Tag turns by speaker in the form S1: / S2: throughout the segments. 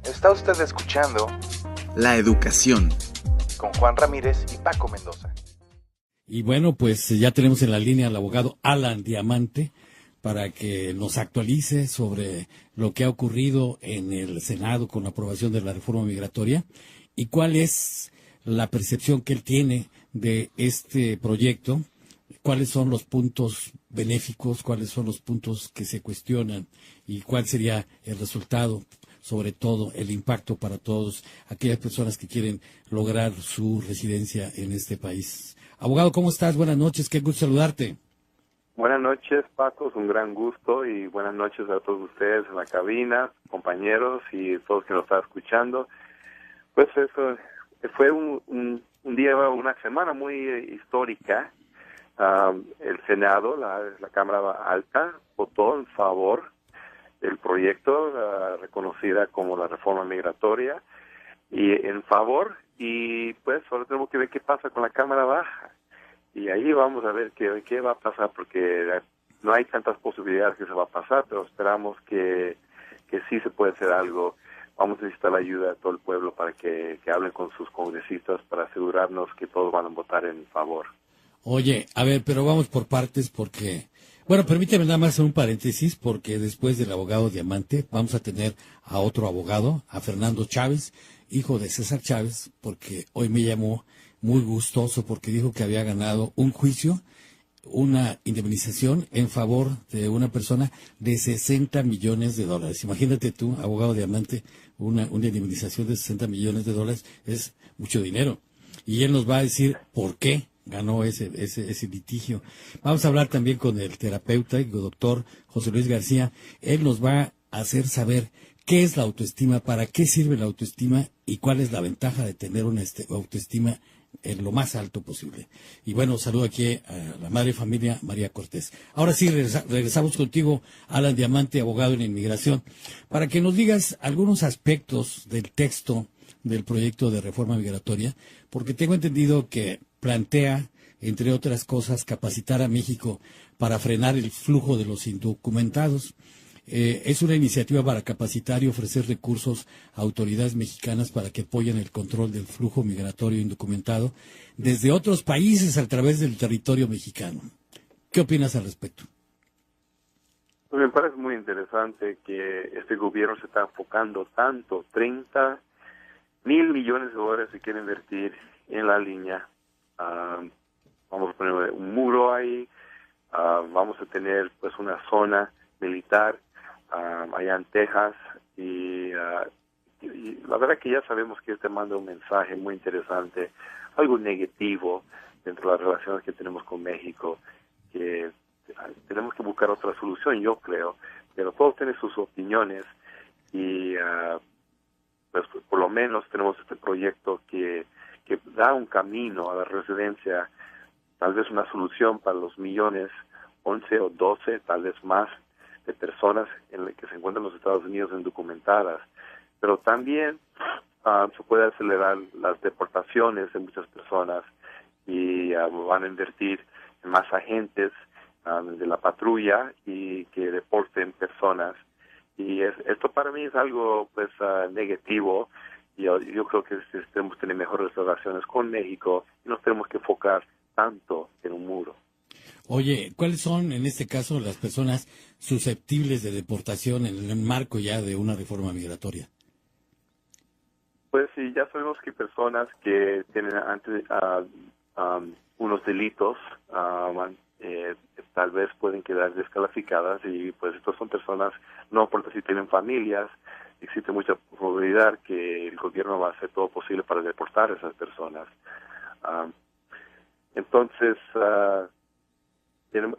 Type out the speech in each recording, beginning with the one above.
S1: Está usted escuchando
S2: La Educación
S1: con Juan Ramírez y Paco Mendoza.
S3: Y bueno, pues ya tenemos en la línea al abogado Alan Diamante para que nos actualice sobre lo que ha ocurrido en el Senado con la aprobación de la reforma migratoria y cuál es la percepción que él tiene de este proyecto, cuáles son los puntos benéficos, cuáles son los puntos que se cuestionan y cuál sería el resultado, sobre todo el impacto para todos aquellas personas que quieren lograr su residencia en este país. Abogado, ¿cómo estás? Buenas noches, qué gusto saludarte.
S4: Buenas noches, Paco, es un gran gusto y buenas noches a todos ustedes en la cabina, compañeros y todos que nos están escuchando. Pues eso fue un día, una semana muy histórica. El Senado, la Cámara Alta, votó en favor del proyecto reconocida como la reforma migratoria y en favor, y pues ahora tenemos que ver qué pasa con la Cámara Baja y ahí vamos a ver qué va a pasar, porque no hay tantas posibilidades que se va a pasar, pero esperamos que sí se puede hacer algo. Vamos a necesitar la ayuda de todo el pueblo para que hablen con sus congresistas para asegurarnos que todos van a votar en favor.
S3: Oye, a ver, pero vamos por partes porque... Bueno, permíteme nada más hacer un paréntesis, porque después del abogado Diamante vamos a tener a otro abogado, a Fernando Chávez, hijo de César Chávez, porque hoy me llamó muy gustoso porque dijo que había ganado un juicio, una indemnización en favor de una persona de $60 millones. Imagínate tú, abogado Diamante, una indemnización de $60 millones es mucho dinero. Y él nos va a decir por qué ganó ese litigio. Vamos a hablar también con el terapeuta y el doctor José Luis García. Él nos va a hacer saber qué es la autoestima, para qué sirve la autoestima y cuál es la ventaja de tener una autoestima en lo más alto posible. Y bueno, saludo aquí a la madre de familia María Cortés. Ahora sí, regresamos contigo, Alan Diamante, abogado en inmigración, para que nos digas algunos aspectos del texto del proyecto de reforma migratoria, porque tengo entendido que plantea, entre otras cosas, capacitar a México para frenar el flujo de los indocumentados. Es una iniciativa para capacitar y ofrecer recursos a autoridades mexicanas para que apoyen el control del flujo migratorio indocumentado desde otros países a través del territorio mexicano. ¿Qué opinas al respecto?
S4: Pues me parece muy interesante que este gobierno se está enfocando tanto, 30,000 millones de dólares se quiere invertir en la línea. Vamos a poner un muro ahí, vamos a tener pues una zona militar allá en Texas y la verdad que ya sabemos que este manda un mensaje muy interesante, algo negativo dentro de las relaciones que tenemos con México, que tenemos que buscar otra solución, yo creo, pero todos tienen sus opiniones y pues por lo menos tenemos este proyecto que da un camino a la residencia, tal vez una solución para los millones, 11 o 12, tal vez más, de personas que se encuentran en los Estados Unidos indocumentadas. Pero también se puede acelerar las deportaciones de muchas personas y van a invertir en más agentes de la patrulla y que deporten personas. Y esto para mí es algo pues negativo. Yo creo que tenemos que tener mejores relaciones con México y nos tenemos que enfocar tanto en un muro.
S3: Oye, ¿cuáles son en este caso las personas susceptibles de deportación en el marco ya de una reforma migratoria?
S4: Pues sí, ya sabemos que personas que tienen antes unos delitos tal vez pueden quedar descalificadas y pues estas son personas, no importa si tienen familias, existe mucha probabilidad que el gobierno va a hacer todo posible para deportar a esas personas. Entonces,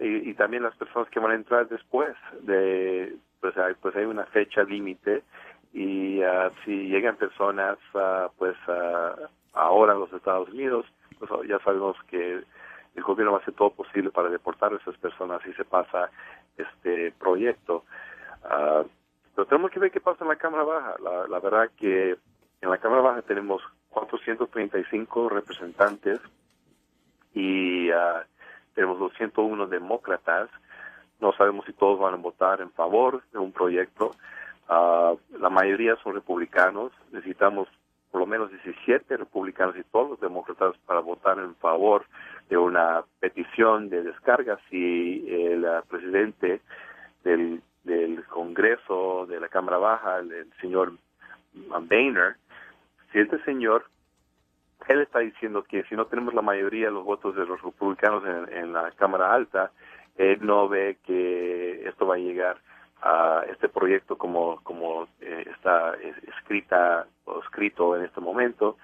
S4: y también las personas que van a entrar después pues hay una fecha límite y si llegan personas ahora a los Estados Unidos, pues ya sabemos que el gobierno va a hacer todo posible para deportar a esas personas si se pasa este proyecto. Pero tenemos que ver qué pasa en la Cámara Baja. La verdad que en la Cámara Baja tenemos 435 representantes y tenemos 201 demócratas. No sabemos si todos van a votar en favor de un proyecto. La mayoría son republicanos. Necesitamos por lo menos 17 republicanos y todos los demócratas para votar en favor de una petición de descarga si el presidente del Congreso, de la Cámara Baja, el señor Boehner, si este señor, él está diciendo que si no tenemos la mayoría de los votos de los republicanos en la Cámara Alta, él no ve que esto va a llegar a este proyecto como está escrito en este momento,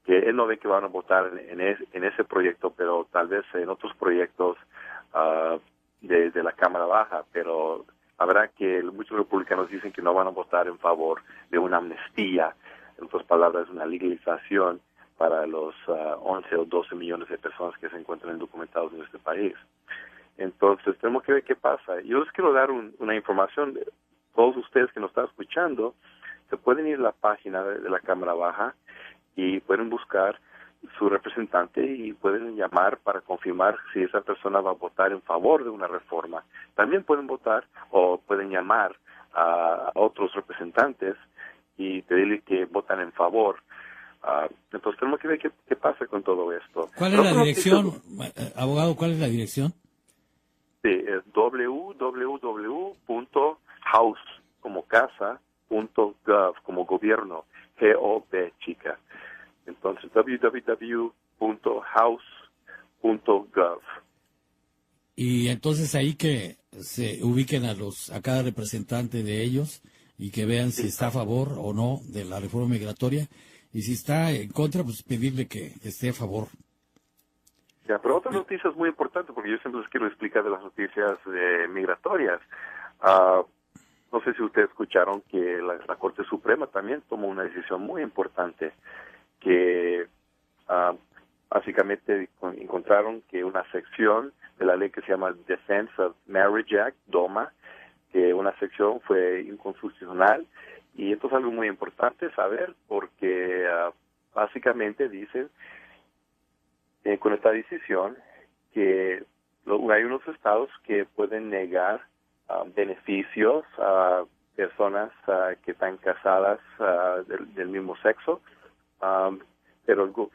S4: que él no ve que van a votar en ese proyecto, pero tal vez en otros proyectos de la Cámara Baja, pero habrá que muchos republicanos dicen que no van a votar en favor de una amnistía, en otras palabras, una legalización para los 11 o 12 millones de personas que se encuentran indocumentados en este país. Entonces, tenemos que ver qué pasa. Yo les quiero dar una información. Todos ustedes que nos están escuchando, se pueden ir a la página de la Cámara Baja y pueden buscar su representante y pueden llamar para confirmar si esa persona va a votar en favor de una reforma. También pueden votar o pueden llamar a otros representantes y pedirle que votan en favor. Entonces tenemos que ver qué pasa con todo esto.
S3: ¿Cuál es la dirección, abogado? ¿Cuál es la dirección?
S4: Sí, es www.house como casa .gov como gobierno, G-O-V chica. Entonces www.house.gov.
S3: Y entonces ahí que se ubiquen a cada representante de ellos y que vean si está a favor o no de la reforma migratoria, y si está en contra, pues pedirle que esté a favor.
S4: Ya, pero otra noticia es muy importante, porque yo siempre les quiero explicar de las noticias migratorias. No sé si ustedes escucharon que la Corte Suprema también tomó una decisión muy importante, que básicamente encontraron que una sección de la ley que se llama Defense of Marriage Act, DOMA, que una sección fue inconstitucional, y esto es algo muy importante saber, porque básicamente dicen con esta decisión que hay unos estados que pueden negar beneficios a personas que están casadas del mismo sexo, pero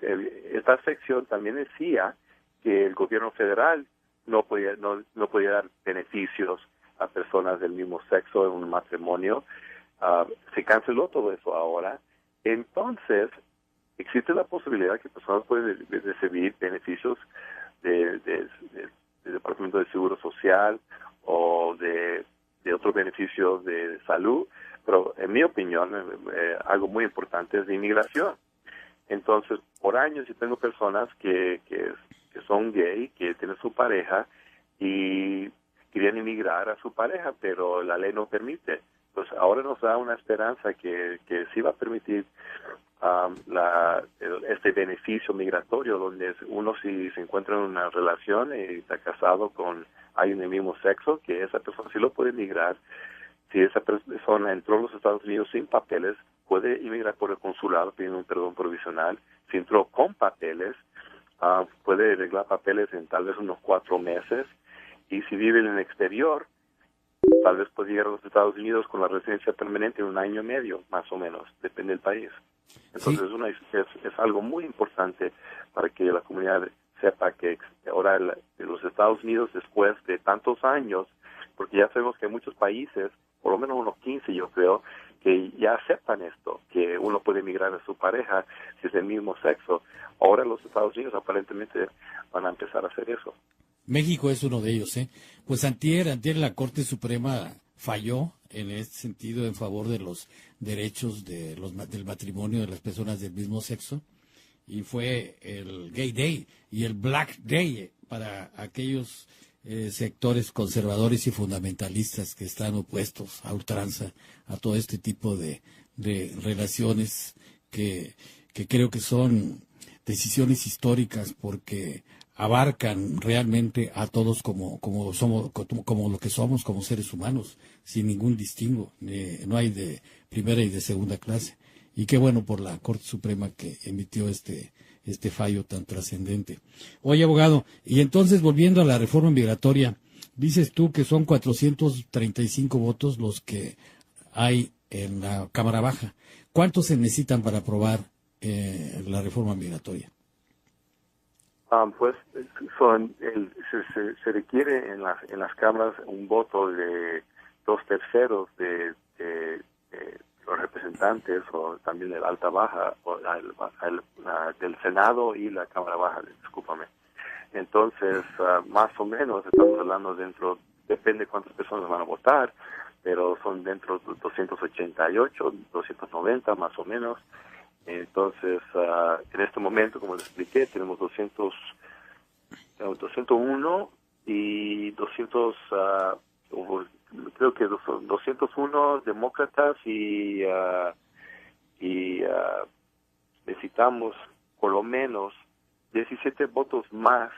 S4: esta sección también decía que el gobierno federal no podía dar beneficios a personas del mismo sexo en un matrimonio. Se canceló todo eso ahora. Entonces, existe la posibilidad que personas pueden recibir beneficios del Departamento de Seguro Social o de otros beneficios de salud, pero en mi opinión, algo muy importante es de inmigración. Entonces, por años yo tengo personas que son gay, que tienen su pareja y querían inmigrar a su pareja, pero la ley no permite. Pues ahora nos da una esperanza que sí va a permitir este beneficio migratorio, donde uno si se encuentra en una relación y está casado con alguien del mismo sexo, que esa persona sí lo puede migrar. Si esa persona entró a los Estados Unidos sin papeles, puede inmigrar por el consulado pidiendo un perdón provisional. Si entró con papeles, puede arreglar papeles en tal vez unos 4 meses. Y si vive en el exterior, tal vez puede llegar a los Estados Unidos con la residencia permanente en 1 año y medio, más o menos, depende del país. Entonces es algo muy importante para que la comunidad sepa que ahora los Estados Unidos, después de tantos años, porque ya sabemos que hay muchos países, por lo menos unos 15 yo creo, que ya aceptan esto, que uno puede emigrar a su pareja si es del mismo sexo. Ahora los Estados Unidos aparentemente van a empezar a hacer eso.
S3: México es uno de ellos, ¿eh? Pues antier la Corte Suprema falló en este sentido en favor de los derechos del matrimonio de las personas del mismo sexo, y fue el Gay Day y el Black Day para aquellos sectores conservadores y fundamentalistas que están opuestos a ultranza a todo este tipo de relaciones que creo que son decisiones históricas, porque abarcan realmente a todos como somos, como lo que somos como seres humanos, sin ningún distingo. No hay de primera y de segunda clase. Y qué bueno por la Corte Suprema que emitió este fallo tan trascendente. Oye, abogado, y entonces volviendo a la reforma migratoria, dices tú que son 435 votos los que hay en la Cámara Baja. ¿Cuántos se necesitan para aprobar la reforma migratoria?
S4: Pues se requiere en las cámaras un voto de 2/3 de los representantes, o también de la alta baja, o del Senado y la Cámara Baja, discúlpame. Entonces, más o menos, estamos hablando depende cuántas personas van a votar, pero son dentro de 288, 290 más o menos. Entonces, en este momento, como les expliqué, tenemos 201 y 200, creo que 201 demócratas y necesitamos por lo menos 17 votos más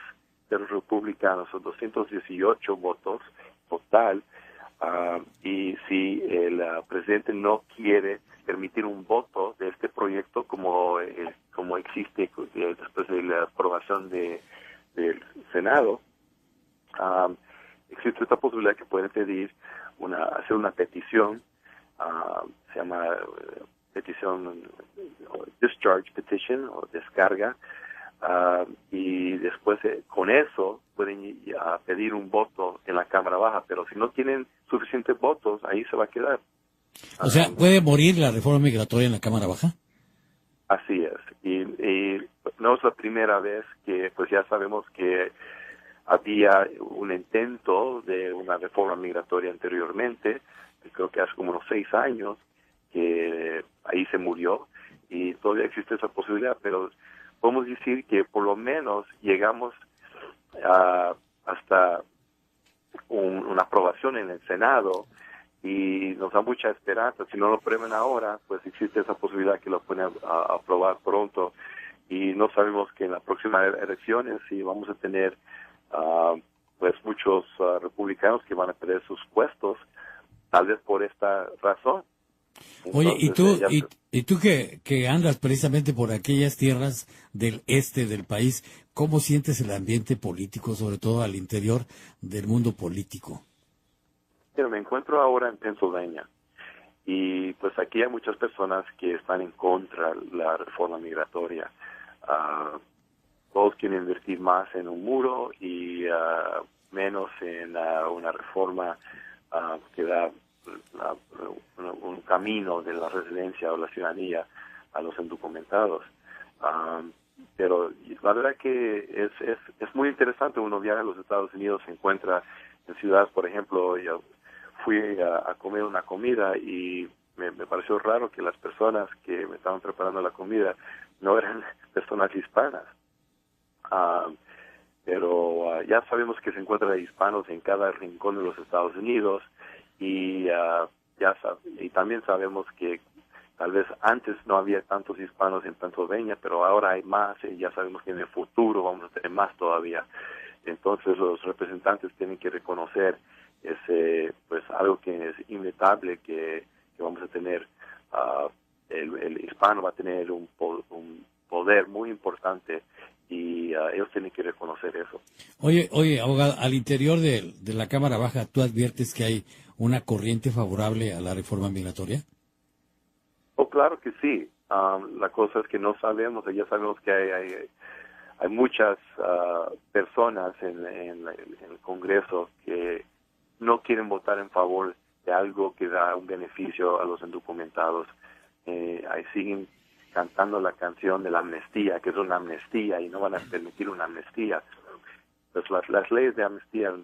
S4: de los republicanos, o 218 votos total. Y si el presidente no quiere permitir un voto de este proyecto como existe después de la aprobación del Senado, existe esta posibilidad que pueden pedir hacer una petición, se llama petición discharge petition o descarga, y después con eso pueden pedir un voto en la Cámara Baja, pero si no tienen suficientes votos, ahí se va a quedar.
S3: O sea, ¿puede morir la reforma migratoria en la Cámara Baja?
S4: Así es, y no es la primera vez que pues ya sabemos que había un intento de una reforma migratoria anteriormente, creo que hace como unos 6 años, que ahí se murió, y todavía existe esa posibilidad, pero podemos decir que por lo menos llegamos hasta una aprobación en el Senado, y nos da mucha esperanza. Si no lo aprueban ahora, pues existe esa posibilidad que lo pueden aprobar pronto, y no sabemos que en las próximas elecciones si vamos a tener pues muchos republicanos que van a perder sus puestos, tal vez por esta razón.
S3: Oye,
S4: Entonces,
S3: ¿y tú que andas precisamente por aquellas tierras del este del país, cómo sientes el ambiente político, sobre todo al interior del mundo político?
S4: Pero me encuentro ahora en Pennsylvania, y pues aquí hay muchas personas que están en contra de la reforma migratoria. Todos quieren invertir más en un muro y menos en una reforma que da un camino de la residencia o la ciudadanía a los indocumentados. Pero la verdad que es muy interesante. Uno viaja a los Estados Unidos, se encuentra en ciudades, por ejemplo, yo fui a comer una comida y me pareció raro que las personas que me estaban preparando la comida no eran personas hispanas. Pero ya sabemos que se encuentran hispanos en cada rincón de los Estados Unidos, y también sabemos que tal vez antes no había tantos hispanos en Pennsylvania, pero ahora hay más, y ya sabemos que en el futuro vamos a tener más todavía. Entonces los representantes tienen que reconocer pues algo que es inevitable, que vamos a tener, el hispano va a tener un poder muy importante, y ellos tienen que reconocer eso.
S3: Oye, abogado, al interior de la Cámara Baja, ¿tú adviertes que hay una corriente favorable a la reforma migratoria?
S4: Oh, claro que sí. La cosa es que no sabemos, ya sabemos que hay muchas personas en el Congreso que no quieren votar en favor de algo que da un beneficio a los indocumentados. Ahí siguen cantando la canción de la amnistía, que es una amnistía, y no van a permitir una amnistía. Pues las leyes de amnistía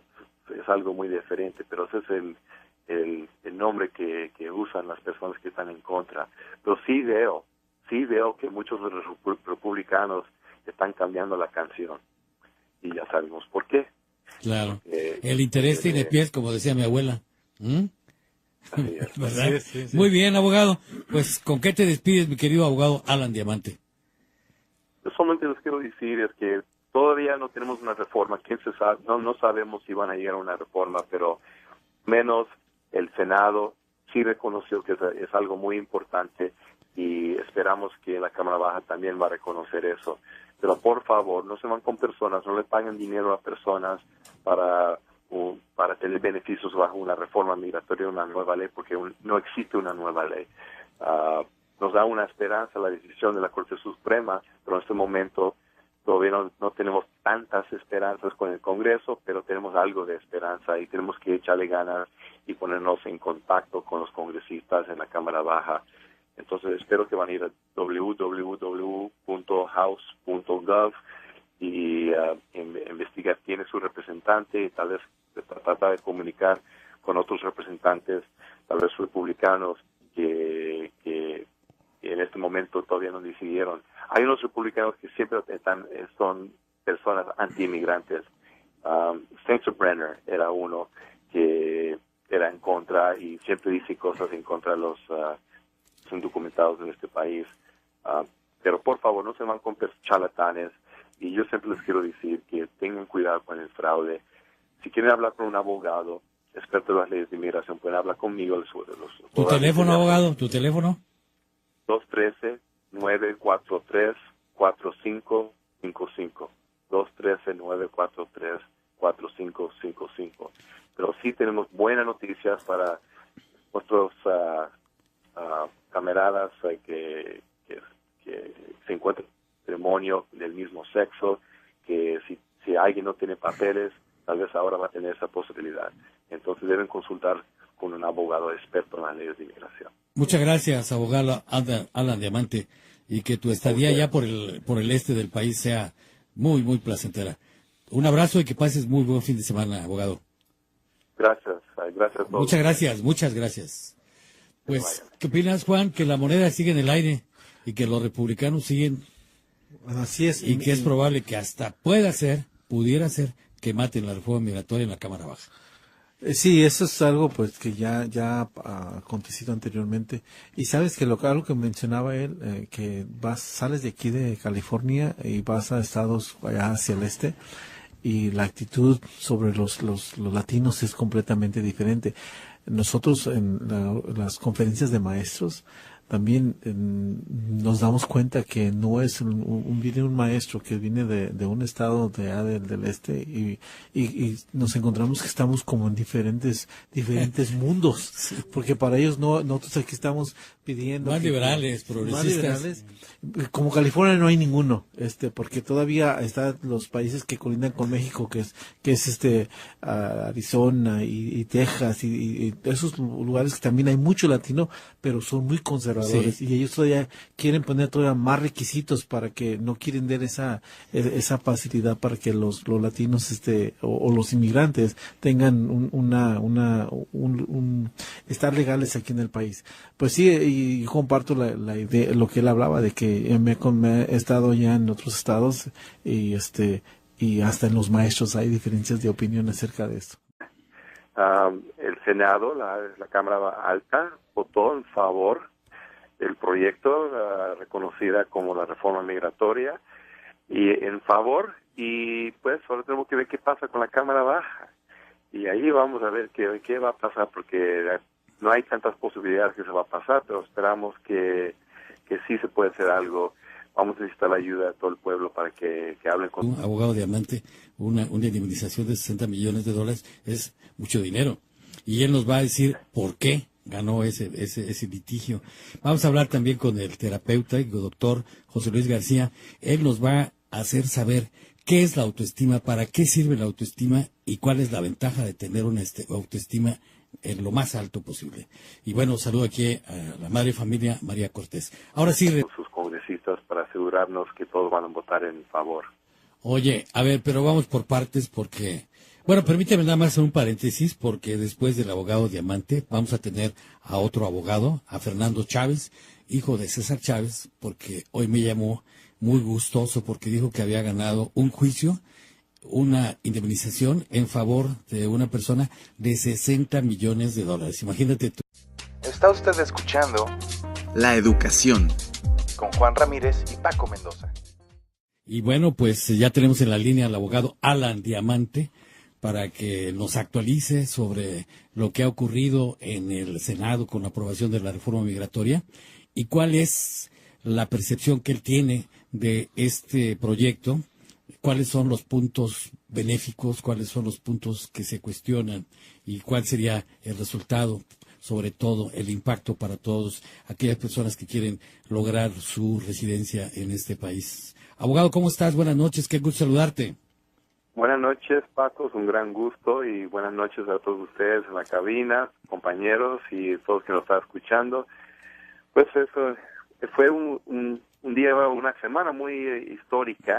S4: es algo muy diferente, pero ese es el nombre que usan las personas que están en contra. Pero sí veo que muchos de los republicanos están cambiando la canción, y ya sabemos por qué.
S3: Claro, el interés tiene pies, como decía mi abuela. ¿Verdad? Sí. Muy bien, abogado. Pues, ¿con qué te despides, mi querido abogado Alan Diamante?
S4: Yo solamente les quiero decir es que todavía no tenemos una reforma. No sabemos si van a llegar a una reforma, pero menos el Senado sí reconoció que es algo muy importante, y esperamos que la Cámara Baja también va a reconocer eso. Pero por favor, no se van con personas, no le paguen dinero a personas para para tener beneficios bajo una reforma migratoria, una nueva ley, porque no existe una nueva ley. Nos da una esperanza la decisión de la Corte Suprema, pero en este momento todavía no tenemos tantas esperanzas con el Congreso, pero tenemos algo de esperanza y tenemos que echarle ganas y ponernos en contacto con los congresistas en la Cámara Baja. Entonces espero que van a ir a www.house.gov y investigar quién es su representante y tal vez tratar de comunicar con otros representantes, tal vez republicanos, que en este momento todavía no decidieron. Hay unos republicanos que siempre son personas anti-inmigrantes. Sensenbrenner era uno que era en contra y siempre dice cosas en contra de los indocumentados en este país. Pero por favor, no se van con charlatanes. Y yo siempre les quiero decir que tengan cuidado con el fraude. Si quieren hablar con un abogado, experto en las leyes de inmigración, pueden hablar conmigo.
S3: ¿Tu teléfono, abogado? ¿Tu teléfono?
S4: 213-943-4555. 213-943-4555. Pero sí tenemos buenas noticias para nuestros camaradas que se encuentran en matrimonio del mismo sexo, que si alguien no tiene papeles, tal vez ahora va a tener esa posibilidad. Entonces deben consultar con un abogado experto en las leyes de inmigración.
S3: Muchas gracias, abogado Alan Diamante, y que tu estadía ya por el este del país sea muy, muy placentera. Un abrazo y que pases muy buen fin de semana, abogado.
S4: Gracias a todos.
S3: Muchas gracias. Pues, ¿qué opinas, Juan? Que la moneda sigue en el aire y que los republicanos siguen.
S5: Así es.
S3: Y que es probable que hasta pudiera ser, que maten la reforma migratoria en la Cámara Baja.
S5: Sí, eso es algo pues que ya ha acontecido anteriormente. Y sabes que algo que mencionaba él, que sales de aquí de California y vas a estados allá hacia el este, y la actitud sobre los latinos es completamente diferente. Nosotros en las conferencias de maestros también nos damos cuenta que no es viene un maestro que viene de un estado del este y nos encontramos que estamos como en diferentes mundos, sí. Porque para ellos nosotros aquí estamos pidiendo
S3: más liberales, progresistas.
S5: Como California no hay ninguno, porque todavía están los países que colindan con México, que es Arizona y Texas y esos lugares que también hay mucho latino, pero son muy conservadores. Sí. Y ellos todavía quieren poner todavía más requisitos para que no quieren dar esa facilidad para que los latinos o los inmigrantes tengan estar legales aquí en el país. Pues sí, y comparto la idea, lo que él hablaba de que me he estado ya en otros estados y hasta en los maestros hay diferencias de opinión acerca de esto.
S4: El Senado, la Cámara Alta, votó en favor del proyecto reconocida como la reforma migratoria y en favor, y pues ahora tenemos que ver qué pasa con la Cámara Baja y ahí vamos a ver qué va a pasar, porque no hay tantas posibilidades que se va a pasar, pero esperamos que sí se puede hacer algo. Vamos a necesitar la ayuda de todo el pueblo para que hablen con...
S3: Un abogado Diamante, una indemnización de $60 millones es mucho dinero. Y él nos va a decir por qué ganó ese litigio. Vamos a hablar también con el terapeuta y doctor José Luis García. Él nos va a hacer saber qué es la autoestima, para qué sirve la autoestima y cuál es la ventaja de tener una autoestima en lo más alto posible. Y bueno, saludo aquí a la madre familia María Cortés. Ahora sí...
S4: sus congresistas para asegurarnos que todos van a votar en favor.
S3: Oye, a ver, pero vamos por partes porque... Bueno, permíteme nada más hacer un paréntesis, porque después del abogado Diamante vamos a tener a otro abogado, a Fernando Chávez, hijo de César Chávez, porque hoy me llamó muy gustoso porque dijo que había ganado un juicio, una indemnización en favor de una persona de $60 millones. Imagínate tú.
S1: Está usted escuchando
S2: La Educación
S1: con Juan Ramírez y Paco Mendoza.
S3: Y bueno, pues ya tenemos en la línea al abogado Alan Diamante para que nos actualice sobre lo que ha ocurrido en el Senado con la aprobación de la reforma migratoria y cuál es la percepción que él tiene de este proyecto, cuáles son los puntos benéficos, cuáles son los puntos que se cuestionan y cuál sería el resultado, sobre todo el impacto para todos aquellas personas que quieren lograr su residencia en este país. Abogado, ¿cómo estás? Buenas noches, qué gusto saludarte.
S4: Buenas noches, Paco, es un gran gusto y buenas noches a todos ustedes en la cabina, compañeros y todos que nos están escuchando. Pues eso fue un día, una semana muy histórica